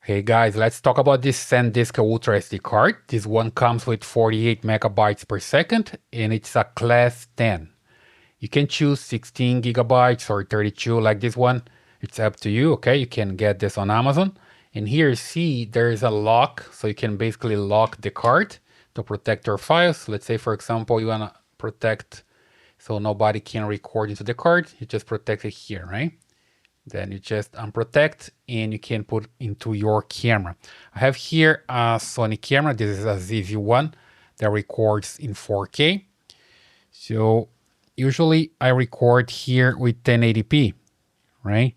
Hey guys, let's talk about this SanDisk Ultra SD card. This one comes with 48 megabytes per second and it's a class 10. You can choose 16 gigabytes or 32 like this one. It's up to you, okay? You can get this on Amazon. And here, see, there's a lock, so you can basically lock the card to protect your files. Let's say, for example, you wanna protect so nobody can record into the card. You just protect it here, right? Then you just unprotect and you can put into your camera. I have here a Sony camera. This is a ZV-1 that records in 4K. So usually I record here with 1080p, right?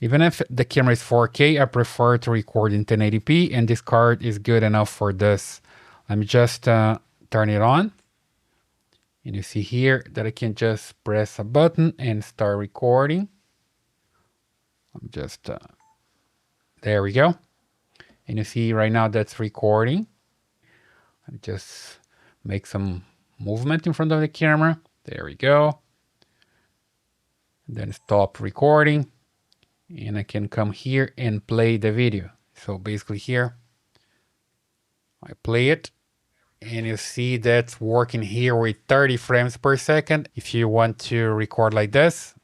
Even if the camera is 4K, I prefer to record in 1080p, and this card is good enough for this. Let me just turn it on. And you see here that I can just press a button and start recording. I'm just, there we go. And you see right now that's recording. Let me just make some movement in front of the camera. There we go. And then stop recording. And I can come here and play the video. So basically here, I play it. And you see that's working here with 30 frames per second. If you want to record like this,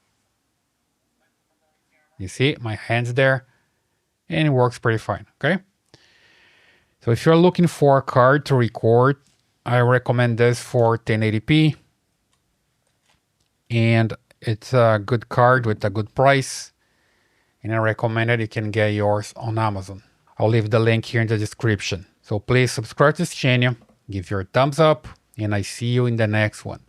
you see my hands there, and it works pretty fine, okay? So if you're looking for a card to record, I recommend this for 1080p. And it's a good card with a good price. And I recommend it. You can get yours on Amazon. I'll leave the link here in the description. So please subscribe to this channel, give your thumbs up, and I see you in the next one.